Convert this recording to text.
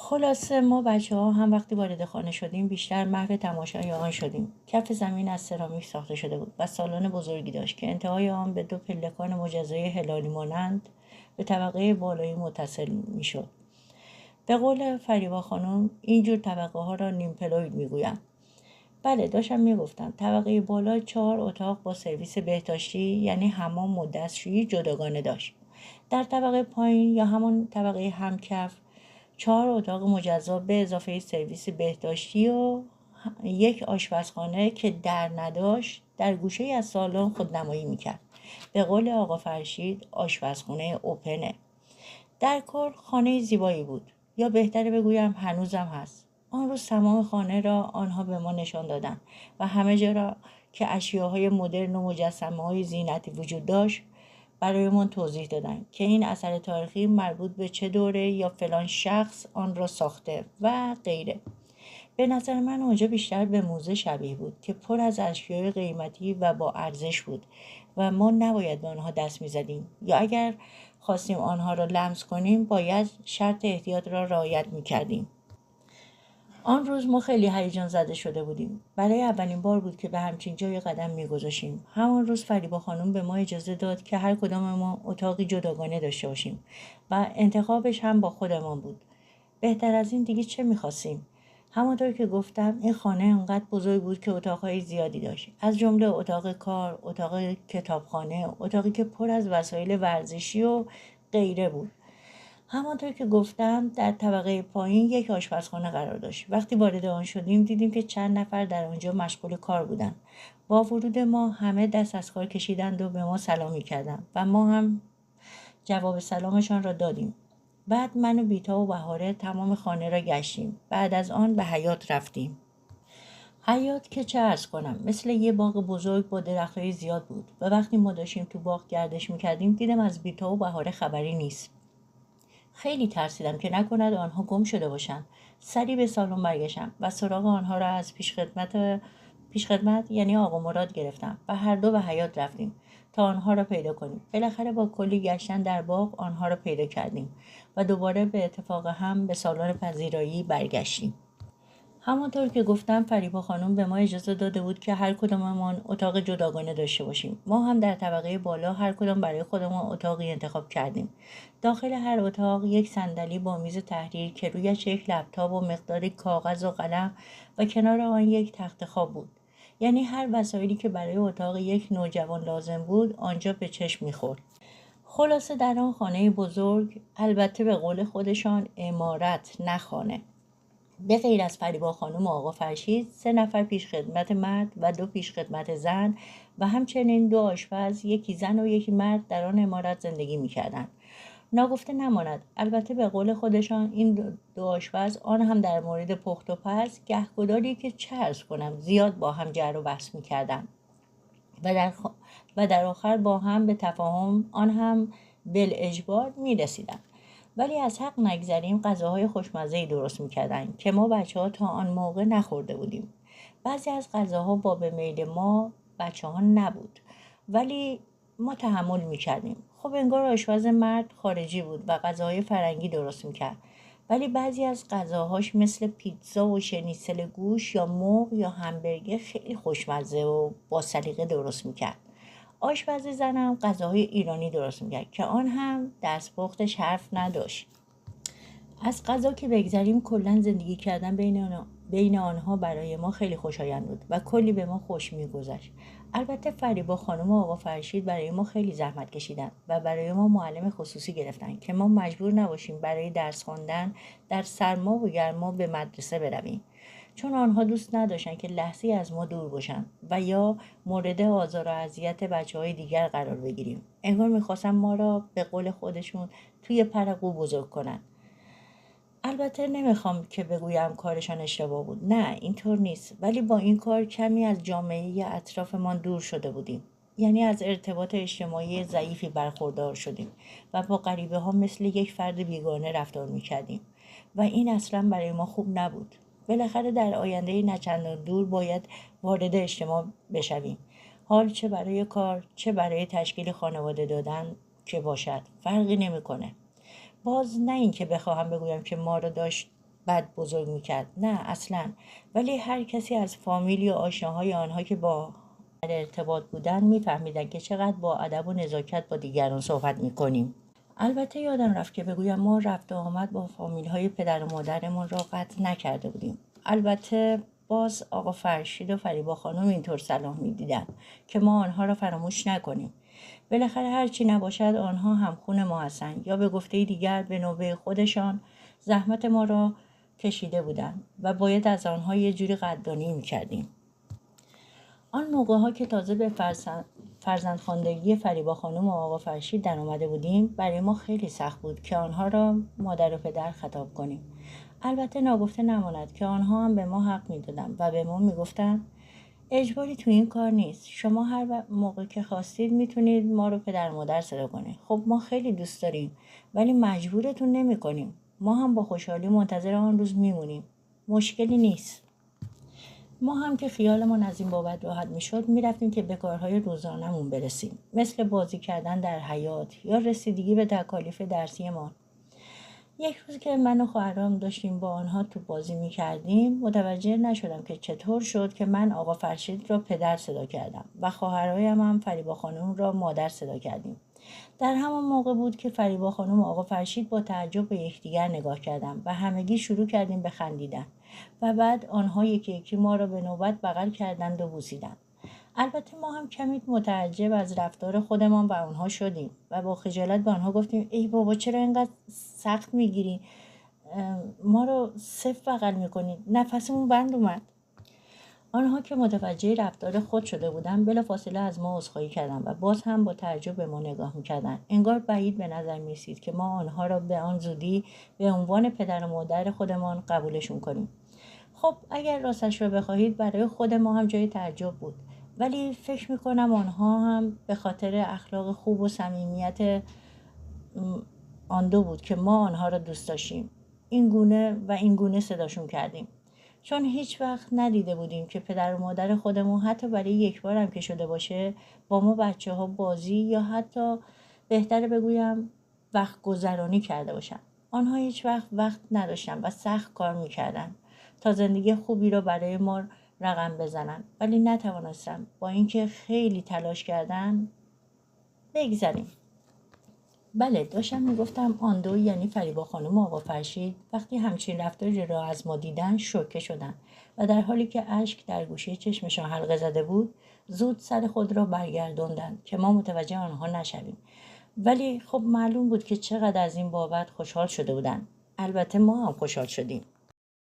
خلاصه ما بچه‌ها هم وقتی وارد خانه شدیم بیشتر محو تماشای آن شدیم. کف زمین از سرامیک ساخته شده بود و سالن بزرگی داشت که انتهای آن به دو پلکان مجزای هلالی مانند به طبقه بالایی متصل میشد. به قول فریبا خانم اینجور طبقه ها را نیمپلوید میگویند. بله داشتم میگفتم طبقه بالا 4 اتاق با سرویس بهداشتی یعنی حمام و دستشویی جداگانه داشت. در طبقه پایین یا همان طبقه همکف 4 اتاق مجزا به اضافه سرویس بهداشتی و یک آشپزخانه که در نداشت در گوشه از سالن خودنمایی میکرد. به قول آقا فرشید آشپزخانه اوپنه. در کل خانه زیبایی بود، یا بهتره بگویم هنوزم هست. آن روز تمام خانه را آنها به ما نشان دادند و همه جا را که اشیاهای مدرن و مجسمه‌های زینتی وجود داشت برایمان توضیح دادند که این اثر تاریخی مربوط به چه دوره یا فلان شخص آن را ساخته و غیره. به نظر من اونجا بیشتر به موزه شبیه بود که پر از اشیاء قیمتی و با ارزش بود و ما نباید به آنها دست می‌زدیم، یا اگر خواستیم آنها را لمس کنیم باید شرط احتیاط را رعایت می‌کردیم. آن روز ما خیلی هیجان زده شده بودیم. برای اولین بار بود که به همچین جایی قدم می‌گذاشتیم. همان روز فریبا خانم به ما اجازه داد که هر کدام ما اتاقی جداگانه داشته باشیم و انتخابش هم با خودمان بود. بهتر از این دیگه چه می‌خواستیم؟ همانطور که گفتم این خانه انقدر بزرگ بود که اتاقهای زیادی داشت، از جمله اتاق کار، اتاق کتابخانه، اتاقی که پر از وسایل ورزشی و غیره بود. همانطور که گفتم در طبقه پایین یک آشپزخانه قرار داشت. وقتی وارد آن شدیم دیدیم که چند نفر در آنجا مشغول کار بودند. با ورود ما همه دست از کار کشیدند و به ما سلامی کردند و ما هم جواب سلامشان را دادیم. بعد من و بیتا و بهاره تمام خانه را گشتیم. بعد از آن به حیاط رفتیم. حیاط که چه عرض کنم مثل یه باغ بزرگ با درختای زیاد بود و وقتی ما داشتیم تو باغ گردش میکردیم دیدم از بیتا و بهاره خبری نیست. خیلی ترسیدم که نکند آنها گم شده باشند. سری به سالن برگشتم و سراغ آنها را از پیشخدمت یعنی آقا مراد گرفتم و هر دو به حیاط رفتیم تا آنها را پیدا کنیم. بالاخره با کلی گشتن در باغ آنها را پیدا کردیم و دوباره به اتفاق هم به سالن پذیرایی برگشتیم. همانطور که گفتم فریبا خانم به ما اجازه داده بود که هر کداممان اتاق جداگانه داشته باشیم. ما هم در طبقه بالا هر کدام برای خودمان اتاقی انتخاب کردیم. داخل هر اتاق یک صندلی با میز تحریر که رویش یک لپتاپ و مقداری کاغذ و قلم و کنار آن یک تخت خواب بود. یعنی هر وسایلی که برای اتاق یک نوجوان لازم بود آنجا به چشم می‌خورد. خلاصه در آن خانه بزرگ، البته به قول خودشان عمارت نه خانه، به غیر از فریبا خانم و آقا فرشید 3 نفر پیشخدمت مرد و 2 پیشخدمت زن و همچنین 2 آشپز، یکی زن و یکی مرد در آن عمارت زندگی می‌کردند. ناگفته نماند البته به قول خودشان این 2 آشپز آن هم در مورد پخت و پز گهگداری که چه عرض کنم زیاد با هم جر و بحث می‌کردند و در آخر با هم به تفاهم آن هم بالاجبار می‌رسیدند. ولی از حق نگذریم غذاهای خوشمزه‌ای درست می‌کردند که ما بچه‌ها تا آن موقع نخورده بودیم. بعضی از غذاها با به میل ما بچه‌ها نبود ولی ما تحمل می‌کردیم. خب انگار آشپز مرد خارجی بود و غذاهای فرنگی درست می‌کرد. ولی بعضی از غذاهاش مثل پیتزا و شنیسل گوش یا مرغ یا همبرگر خیلی خوشمزه و با سلیقه درست می‌کرد. آشپز زنم غذاهای ایرانی درست می‌کرد که آن هم دستپختش حرف نداشت. از غذا که بگذریم کلا زندگی کردن بین آنها برای ما خیلی خوشایند بود و کلی به ما خوش می‌گذشت. البته فریبا خانم و آقا فرشید برای ما خیلی زحمت کشیدند و برای ما معلم خصوصی گرفتن که ما مجبور نباشیم برای درس خواندن در سرما و گرما به مدرسه برویم، چون آنها دوست نداشتن که لحظه‌ای از ما دور باشن و یا مورد آزار و اذیت بچه‌های دیگر قرار بگیریم. انگار می‌خواستن ما را به قول خودشون توی پر قو بزرگ کنن. البته نمیخوام که بگویم کارشان اشتباه بود، نه اینطور نیست، ولی با این کار کمی از جامعه اطرافمان دور شده بودیم. یعنی از ارتباط اجتماعی ضعیفی برخوردار شدیم و با غریبه ها مثل یک فرد بیگانه رفتار میکردیم و این اصلا برای ما خوب نبود. بالاخره در آینده نچندان دور باید وارد اجتماع بشویم. حال چه برای کار چه برای تشکیل خانواده دادن که باشد فرقی نمیکنه. باز نه این که بخواهم بگویم که ما را داشت بد بزرگ میکرد، نه اصلا. ولی هر کسی از فامیل یا آشناهای آنها که با در ارتباط بودن میفهمیدن که چقدر با ادب و نزاکت با دیگران صحبت میکنیم. البته یادم رفت که بگویم ما رفت و آمد با فامیل های پدر و مادرمون را قطع نکرده بودیم. البته باز آقا فرشید و فریبا خانم اینطور صلاح میدیدن که ما آنها را فراموش نکنیم. بالاخره هرچی نباشد آنها هم خون ما هستند، یا به گفته دیگر به نوبه خودشان زحمت ما را کشیده بودند و باید از آنها یه جوری قدردانی میکردیم. آن موقع‌ها که تازه به فرزندخواندگی فریبا خانم و آقا فرشید در آمده بودیم، برای ما خیلی سخت بود که آنها را مادر و پدر خطاب کنیم. البته ناگفته نماند که آنها هم به ما حق می‌دادند و به ما می‌گفتند اجباری تو این کار نیست. شما هر موقع که خواستید میتونید ما رو پدر و مادر صدا کنید. خب ما خیلی دوست داریم ولی مجبورتون نمی‌کنیم. ما هم با خوشحالی منتظر آن روز میمونیم. مشکلی نیست. ما هم که خیالمون از این بابت راحت میشد میرفتیم که به کارهای روزانمون برسیم، مثل بازی کردن در حیاط یا رسیدگی به تکالیف درسی ما. یک روز که من و خواهرام داشتیم با آنها تو بازی میکردیم، متوجه نشدم که چطور شد که من آقا فرشید را پدر صدا کردم و خواهرهایم هم فریبا خانم را مادر صدا کردیم. در همان موقع بود که فریبا خانم و آقا فرشید با تعجب به یکدیگر نگاه کردند و همگی شروع کردیم به خندیدن و بعد آنها یکی یکی ما را به نوبت بغل کردند و بوسیدند. البته ما هم کمی متعجب از رفتار خودمان و آنها شدیم و با خجالت به آنها گفتیم ای بابا چرا اینقدر سخت میگیری؟ ما رو صفر بغل میکنید. نفسمون بند اومد. آنها که متوجه رفتار خود شده بودند بلافاصله از ما عذرخواهی کردند و باز هم با تعجب به ما نگاه میکردند. انگار بعید به نظر میرسید که ما آنها را به آن زودی به عنوان پدر و مادر خودمان قبولشون کنیم. خب اگر راستش را بخواهید برای خود ما هم جای تعجب بود، ولی فکر میکنم آنها هم به خاطر اخلاق خوب و صمیمیت آن دو بود که ما آنها را دوست داشتیم. این گونه صداشون کردیم. چون هیچ وقت ندیده بودیم که پدر و مادر خودمون حتی برای یک بار هم که شده باشه با ما بچه‌ها بازی یا حتی بهتره بگویم وقت گذرانی کرده باشن. آنها هیچ وقت نداشتن و سخت کار میکردن تا زندگی خوبی رو برای ما رقم بزنن، ولی نتوانستن. با اینکه خیلی تلاش کردن. بگذاریم. بله، داشتم میگفتم آن دو، یعنی فریبا خانم و آقا فرشید، وقتی همچین رفتاری را از ما دیدن شوکه شدند و در حالی که اشک در گوشه چشمشان حلقه زده بود زود سر خود را برگرداندند که ما متوجه آنها نشویم. ولی خب معلوم بود که چقدر از این بابت خوشحال شده بودند. البته ما هم خوشحال شدیم.